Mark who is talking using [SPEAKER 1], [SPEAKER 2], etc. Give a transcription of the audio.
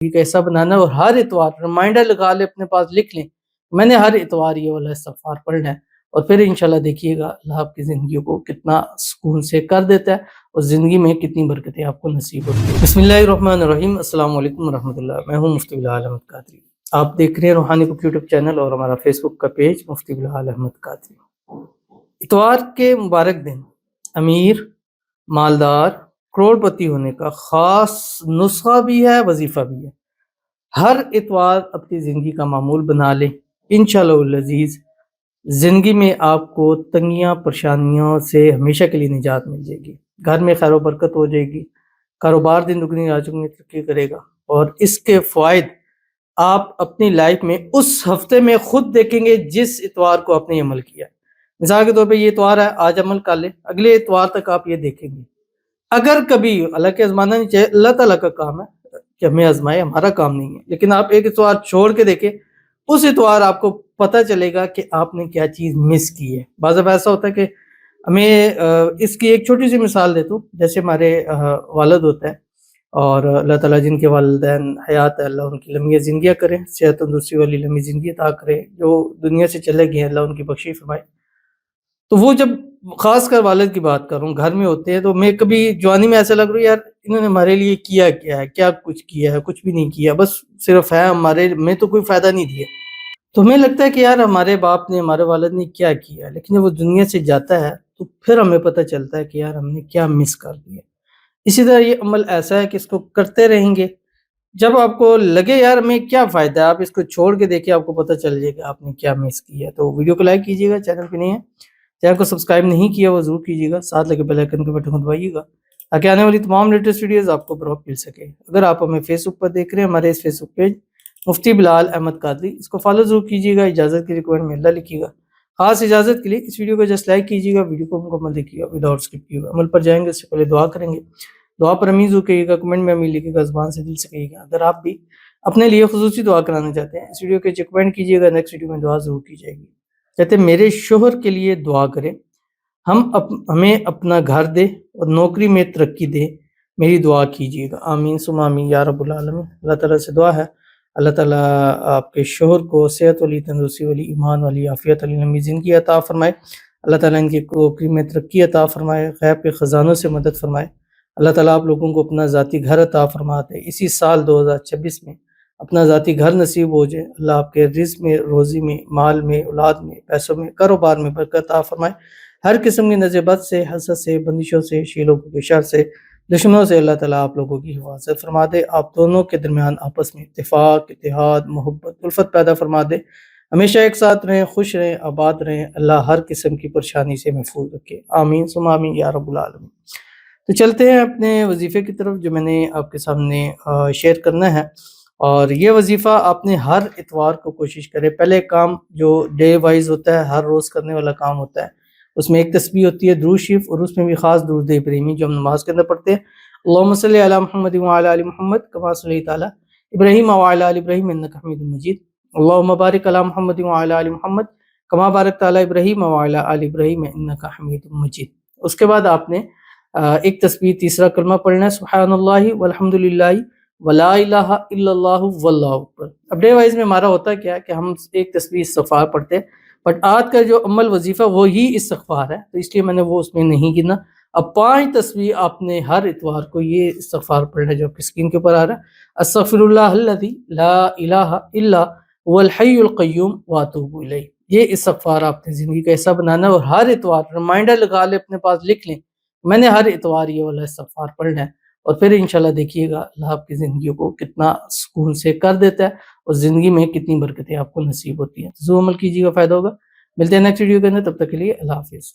[SPEAKER 1] का हिस्सा बनाना है और हर इतवार रिमाइंडर लगा ले, अपने पास लिख लें, मैंने हर इतवार ये वाला इस्तिग़फ़ार पढ़ना है। और फिर इंशाल्लाह देखिएगा अल्लाह आपकी ज़िंदगी को कितना सुकून से कर देता है और ज़िंदगी में कितनी बरकतें आपको नसीब होती हैं। बिस्मिल्लाहिर्रहमानिर्रहीम, अस्सलाम वालेकुम वरहमतुल्लाह। मैं हूँ मुफ्ती बिलाल अहमद कादरी। आप देख रहे हैं रूहानी बुक यूट्यूब चैनल और हमारा फेसबुक का पेज मुफ्ती बिलाल अहमद कादरी। इतवार के मुबारक दिन अमीर, मालदार, करोड़पति होने का ख़ास नुस्खा भी है, वजीफ़ा भी है। हर इतवार अपनी ज़िंदगी का मामूल बना लें, इंशाअल्लाह अज़ीज़ ज़िंदगी में आपको तंगियाँ परेशानियों से हमेशा के लिए निजात मिल जाएगी। घर में खैर व बरकत हो जाएगी, कारोबार दिन दुगनी रात चौगुनी तरक्की करेगा और इसके फ़वाइद आप अपनी लाइफ में उस हफ्ते में खुद देखेंगे जिस इतवार को आपने अमल किया। मिसाल के तौर पे ये इतवार है, आज अमल कर लें, अगले इतवार तक आप ये देखेंगे। अगर कभी अल्लाह के आज़माना नहीं चाहिए, अल्लाह ताला का काम है कि हमें आज़माए, हमारा काम नहीं है। लेकिन आप एक इतवार छोड़ के देखें, उस इतवार आपको पता चलेगा कि आपने क्या चीज़ मिस की है। बाज़ दफ़ा ऐसा होता है कि हमें इसकी एक छोटी सी मिसाल देता हूँ। जैसे हमारे वालिद होते हैं और अल्लाह ताला जिनके वालिदैन हयात है, अल्लाह उनकी लंबी ज़िंदगियाँ करें, सेहत तंदुरुस्ती वाली लंबी ज़िंदगी अता करे। जो दुनिया से चले गए हैं अल्लाह उनकी बख्शिश फरमाए। तो वो जब ख़ासकर वालिद की बात कर रहा हूँ, घर में होते हैं, तो मैं कभी जवानी में ऐसा लग रहा है यार इन्होंने हमारे लिए किया क्या है, क्या कुछ किया है, कुछ भी नहीं किया, बस सिर्फ है हमारे में तो कोई फ़ायदा नहीं दिया। तो हमें लगता है कि यार हमारे बाप ने, हमारे वालिद ने क्या किया, लेकिन जब वो दुनिया से जाता है तो फिर हमें पता चलता है कि यार हमने क्या मिस कर दिया। इसी तरह ये अमल ऐसा है कि इसको करते रहेंगे, जब आपको लगे यार हमें क्या फ़ायदा है, आप इसको छोड़ के देखिए, आपको पता चल जाएगा आपने क्या मिस किया है। तो वीडियो को लाइक कीजिएगा, चैनल पे नहीं है, चैनल को सब्सक्राइब नहीं किया वो ज़रूर कीजिएगा, साथ लगे बेल आइकन के बटन को दबाइएगा ताकि आने वाली तमाम लेटेस्ट वीडियोज़ आपको बरवक्त मिल सके। अगर आप हमें फेसबुक पर देख रहे हैं, हमारे इस फेसबुक पेज मुफ्ती बिलाल अहमद कादरी, इसको फॉलो ज़रूर कीजिएगा। इजाज़त के लिए कमेंट में अल्लाह लिखिएगा। ख़ास इजाज़त के लिए इस वीडियो को जस्ट लाइक कीजिएगा, वीडियो को मुकम्मल देखिएगा विदाउट स्किप किए। अमल पर जाएंगे उससे पहले दुआ करेंगे, दुआ पर अमीन ज़रूर कहिएगा, कमेंट में अमीन लिखिएगा, ज़ुबान से दिल से कहिएगा। अगर आप भी अपने लिए खुसूसी दुआ कराना चाहते हैं, इस वीडियो के नीचे कमेंट कीजिएगा, नेक्स्ट वीडियो में दुआ ज़रूर की जाएगी। कहते हैं मेरे शोहर के लिए दुआ करें, हमें अपना घर दे और नौकरी में तरक्की दे, मेरी दुआ कीजिएगा। आमीन सुम्मा आमीन या रब्बुल आलमीन। अल्लाह ताला से दुआ है अल्लाह ताला आपके शोहर को सेहत वाली, तंदुरुस्ती वाली, ईमान वाली, आफियत वाली लंबी ज़िंदगी अता फरमाए। अल्लाह ताला इनकी नौकरी में तरक्की अता फरमाए, गैब के ख़ज़ानों से मदद फरमाए। अल्लाह ताला आप लोगों को अपना ज़ाती घर अता फरमा दे। इसी साल 2026 में अपना ज़ाती घर नसीब हो जाए। अल्लाह आपके रिज़्क़ में, रोज़ी में, माल में, औलाद में, पैसों में, कारोबार में बरकत अता फरमाए। हर किस्म की नज़र बद से, हसद से, बंदिशों से, शीलों के शर से, दुश्मनों से अल्लाह ताला आप लोगों की हिफाज़त फरमा दे। आप दोनों के दरमियान आपस में इत्तेफाक, इत्तेहाद, मोहब्बत, उल्फत पैदा फरमा दे। हमेशा एक साथ रहें, खुश रहें, आबाद रहें। अल्लाह हर किस्म की परेशानी से महफूज रखे। आमीन सुम्मा आमीन या रब्बुल आलमीन। तो चलते हैं अपने वजीफ़े की तरफ जो मैंने आपके सामने शेयर करना है। और ये वजीफ़ा आपने हर इतवार को कोशिश करें। पहले काम जो डे वाइज होता है, हर रोज़ करने वाला काम होता है, उसमें एक तस्बीह होती है दुरूद शरीफ, और उसमें भी खास दुरूद इब्राहिमी जो हम नमाज के अंदर पढ़ते हैं। अल्लाहुम्मा सल्लि अला मुहम्मद व अला आलि मुहम्मद कमा सल्लैता अला इब्राहीम व अला आलि इब्राहीम इन्नका हमीदुम मजीद। अल्लाहुम्मा बारिक अला मुहम्मद व अला आलि मुहम्मद कमा बारकता अला इब्राहीम व अला आलि इब्राहीम इन्नका हमीदुम मजीद। उसके बाद आपने एक तस्बीह, तीसरा कलमा पढ़ना है, सुब्हानल्लाहि वल्हम्दुलिल्लाहि वला इलाहा इल्लल्लाहु वल्लाहु अकबर। अब डे वाइज में हमारा होता क्या है कि हम एक तस्बीह इस्तिग़फ़ार पढ़ते हैं, बट आज का जो अमल वजीफ़ा वो ही इस्तिग़फ़ार है, तो इसलिए मैंने वो उसमें नहीं गिना। अब 5 तस्बीह आपने हर इतवार को ये इस्तिग़फ़ार पढ़ना है जो आपकी स्क्रीन के ऊपर आ रहा है। अस्तग़फ़िरुल्लाहल्लज़ी ला इलाहा इल्ला हुवल हय्युल क़य्यूम व अतूबु इलैह। ये इस्तिग़फ़ार आपने ज़िंदगी का हिस्सा बनाना है और हर इतवार रिमाइंडर लगा ले, अपने पास लिख लें, मैंने हर इतवार ये वाला इस्तिग़फ़ार पढ़ना है। और फिर इंशाल्लाह देखिएगा अल्लाह आपकी ज़िंदगी को कितना सुकून से कर देता है और ज़िंदगी में कितनी बरकतें आपको नसीब होती हैं। तो ज़रूर अमल कीजिएगा, फ़ायदा होगा। मिलते हैं नेक्स्ट वीडियो के अंदर, तब तक के लिए अल्लाह हाफ़िज़।